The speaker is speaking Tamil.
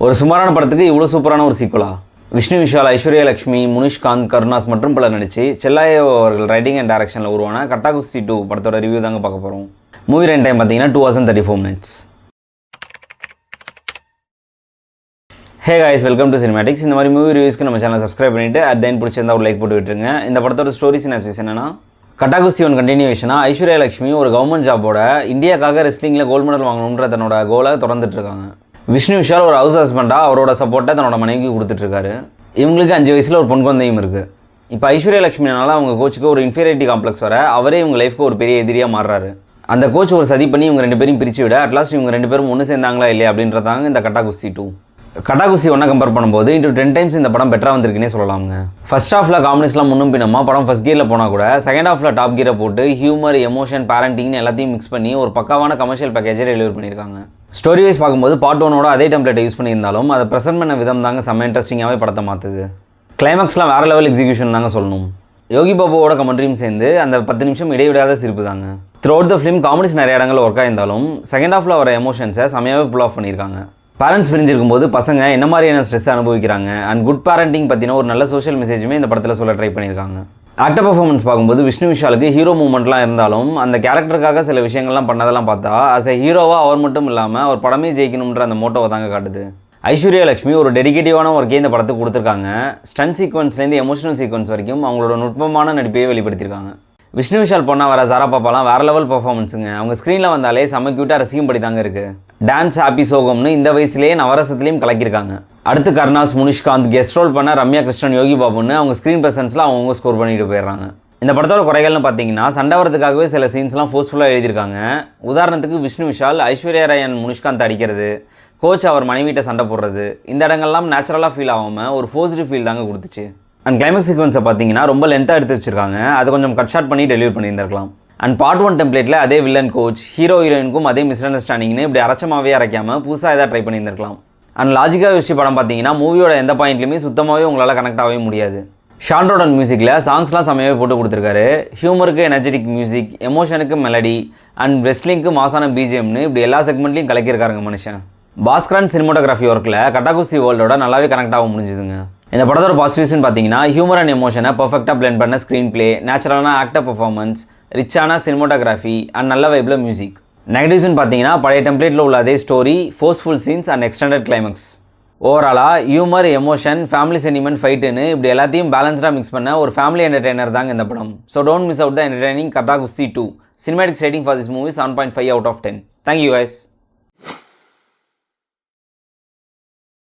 ஒரு சுமாரான படத்துக்கு இவ்வளோ சூப்பரான ஒரு சீக்குவலா? விஷ்ணு விஷால், ஐஸ்வர்யா லட்சுமி, முனிஷ்காந்த், கருணாஸ் மற்றும் பலர் நடித்து செல்லாயோ அவர்கள் ரைட்டிங் அண்ட் டைரக்ஷனில் உருவான கட்டாகுஸ்தி 2 படத்தோட ரிவ்யூ தாங்க பார்க்க போகிறோம். மூவி ரன் டைம் பார்த்தீங்கன்னா 2 hours and 34 minutes. Hey guys, welcome to cinematics. இந்த மாதிரி மூவி ரிவ்யூஸ்க்கு நம்ம சேனல் சப்ஸ்கிரைப் பண்ணிவிட்டு அட் தென் பிடிச்சிருந்தா ஒரு லைக் போட்டு விட்டுருங்க. இந்த படத்தோட ஸ்டோரி சினாப்சிஸ் என்னன்னா, கட்டாகுஸ்தி 1 கண்டினியூவேஷனாக ஐஸ்வர்யா லட்சுமி ஒரு கவர்மெண்ட் ஜாபோட இந்தியாவுக்காக ரெஸ்லிங்கில் கோல்டு மெடல் வாங்கணுன்ற தன்னோட கோலை தொடர்ந்துட்டுருக்காங்க. விஷ்ணு விஷால் ஒரு ஹவுஸ் ஹஸ்பண்டாக அவரோட சப்போர்ட்டை தன்னோட மனைவிக்கு கொடுத்துட்ருக்காரு. இவங்களுக்கு 5 வயசில் ஒரு பொன் குழந்தையும் இருக்குது. இப்போ ஐஸ்வர்யா லட்சுமினால அவங்க கோச்சுக்கு ஒரு இன்ஃபீரியாரிட்டி காம்ப்ளெக்ஸ் வர அவரே இவங்க லைஃப்க்கு ஒரு பெரிய எதிரியாக மாறுறாரு. அந்த கோச் ஒரு சதி பண்ணி இவங்க 2 பேரும் பிரித்து விட அட்லாஸ்ட் இவங்க 2 பேரும் ஒன்று சேர்ந்தாங்களா இல்லையா அப்படின்றதாங்க இந்த கட்டாகுஸ்தி 2. கட்டாகுஸ்தி 1 கம்பேர் பண்ணும்போது 10 times இந்த படம் பெட்டராக வந்திருக்குன்னே சொல்லலாமுங்க. ஃபர்ஸ்ட் ஹாஃபில் காமெடிஸ்லாம் முன்னும் பின்னமா படம் ஃபர்ஸ்ட் கியரில் போனால் கூட செகண்ட் ஹாஃபில் டாப் கியரை போட்டு ஹியூமர், எமோஷன், பேரண்டிங்னு எல்லாத்தையும் மிக்ஸ் பண்ணி ஒரு பக்காவான கமர்ஷியல் பேக்கேஜை டெலிவர் பண்ணியிருக்காங்க. ஸ்டோரி வைஸ் பார்க்கும்போது பார்ட் 1ஓட அதே டெம்ப்ளேட்டை யூஸ் பண்ணியிருந்தாலும் அதை ப்ரெசென்ட் பண்ண விதம் தாங்க செம்ம இன்ட்ரெஸ்டிங்காகவே படத்தை மாற்றுது. கிளைமேக்ஸ்லாம் வேறு லெவல் எக்ஸிக்யூஷன் தாங்க சொல்லணும். யோகி பாபுவோட கமெண்ட்ரியும் சேர்ந்து அந்த 10 நிமிஷம் இடைவிடாத சிரிப்பு தாங்க. Through out the film comedies நிறைய இடங்களில் ஒர்க் ஆயிருந்தாலும் செகண்ட் ஹாஃபில் வர எமோஷன்ஸை செமையாகவே புல் ஆஃப் பண்ணியிருக்காங்க. பேரண்ட்ஸ் பிரிஞ்சிருக்கும் போது பசங்க என்ன மாதிரியான ஸ்ட்ரெஸ் அனுபவிக்கிறாங்க அண்ட் குட் பேரண்டிங் பற்றின ஒரு நல்ல சோஷியல் மெசேஜுமே இந்த படத்தில் சொல்ல ட்ரை பண்ணியிருக்காங்க. ஆக்டர் பர்ஃபார்மன்ஸ் பார்க்கும்போது விஷ்ணு விஷாலுக்கு ஹீரோ மூமெண்ட்லாம் இருந்தாலும் அந்த கேரக்டருக்காக சில விஷயங்கள்லாம் பண்ணதெல்லாம் பார்த்தா ஆஸ் எ ஹீரோவாக அவர் மட்டும் இல்லாமல் அவர் படமே ஜெயிக்கணுன்ற அந்த மோட்டோவை தாங்க காட்டுது. ஐஸ்வர்யா லட்சுமி ஒரு டெடிகேட்டிவான ஒர்க்கே இந்த படத்துக்கு கொடுத்துருக்காங்க. ஸ்டன்ட் சீக்வன்ஸ்லேருந்து எமோஷனல் சீக்வன்ஸ் வரைக்கும் அவங்களோட நுட்பமான நடிப்பையே வெளிப்படுத்தியிருக்காங்க. விஷ்ணு விஷால் பொண்ணா வர சாரா பாப்பாலாம் வேறு லெவல் பர்ஃபார்மன்ஸுங்க. அவங்க ஸ்க்ரீனில் வந்தாலே செம்ம க்யூட்டாக ரசிக்கும்படி தாங்க இருக்குது. டான்ஸ், ஹாப்பி, சோகம்னு இந்த வயசுலேயே நவரசத்துலேயும் கலக்கியிருக்காங்க. அடுத்து கருணாஸ், முனிஷ்காந்த், கெஸ்ட் ரோல் பண்ண ரம்யா கிருஷ்ணன், யோகி பாபுன்னு அவங்க ஸ்க்ரீன் ப்ரெசன்ஸில் அவங்க ஸ்கோர் பண்ணிட்டு போயிடுறாங்க. இந்த படத்தோட குறைகள்னு பார்த்தீங்கன்னா சண்டை வரதுக்காகவே சில சீன்ஸ்லாம் ஃபோர்ஸ்ஃபுல்லாக எழுதியிருக்காங்க. உதாரணத்துக்கு விஷ்ணு விஷால் ஐஸ்வர்யா ராய் அண்ட் முனிஷ்காந்த் அடிக்கிறது, கோச் அவர் மனைவிட்ட சண்டை போடுறது, இந்த இடங்கள்லாம் நேச்சுரலாக ஃபீல் ஆகாமல் ஒரு ஃபோர்ஸ்டு ஃபீல் தாங்க கொடுத்துச்சு. அண்ட் கிளைமேக்ஸ் சீக்வன்ஸை பார்த்தீங்கன்னா ரொம்ப லென்த்தாக எடுத்து வச்சிருக்காங்க. அதை கொஞ்சம் கட் ஷார்ட் பண்ணி டெலிவரி பண்ணியிருந்திருக்கலாம். அண்ட் பார்ட் 1 டெம்ப்ளேட்டில் அதே வில்லன் கோச், ஹீரோ ஹீரோயினுக்கும் அதே மிஸ் அண்டர்ஸ்டாண்டிங்னு இப்படி அரைச்சமாகவே அரைக்காமல் புதுசாக எதாவது ட்ரை பண்ணியிருந்திருக்கலாம். அண்ட் லாஜிக்காக விஷயம் படம் பார்த்தீங்கன்னா மூவியோட எந்த பாயிண்ட்லையுமே சுத்தமாகவே உங்களால் கனெக்ட் ஆகவே முடியாது. ஷான் ரோடன் மியூசிக்கில் சாங்ஸ்லாம் செம்மையாகவே போட்டு கொடுத்துருக்காரு. ஹியூமருக்கு எனர்ஜெட்டிக் மியூசிக், எமோஷனுக்கு மெலடி அண்ட் ரெஸ்லிங்க்கு மாசான பிஜிஎம்னு இப்படி எல்லா செக்மெண்ட்லையும் கலக்கியிருக்காருங்க மனுஷன். பாஸ்கரன் சினிமோட்டோகிராஃபி ஒர்க்கில் கட்டாகுஸ்தி வேர்ல்டோட நல்லாவே கனெக்ட் ஆக முடிஞ்சுதுங்க. இந்த படத்தோட பாசிட்டிவ்ஸ்னு பார்த்தீங்கன்னா ஹியூமர் அண்ட் எமோஷனை பர்ஃபெக்டாக பிளெண்ட் பண்ண ஸ்க்ரீன் பிளே, நேச்சுரலான ஆக்டர் பர்ஃபார்மன்ஸ், ரிச்சான சினிமோட்டோகிராஃபி அண்ட் நல்ல வைப்பில் மியூசிக். நெகட்டிவ்ஸ்னு பார்த்தீங்கன்னா பழைய டெம்ப்ளேட்டில் உள்ள அதே story, forceful scenes and extended climax. ஓவராலாக ஹியூமர், எமோஷன், ஃபேமிலி சென்டிமெண்ட், ஃபைட்டுன்னு இப்படி எல்லாத்தையும் பேலன்ஸ்டாக மிக்ஸ் பண்ண ஒரு ஃபேமிலி என்டர்டெய்னர் தாங்க இந்த படம். So don't miss out the entertaining Gatta Kusthi 2. Cinematics rating for this movie 7.5 out of 10. Thank you guys.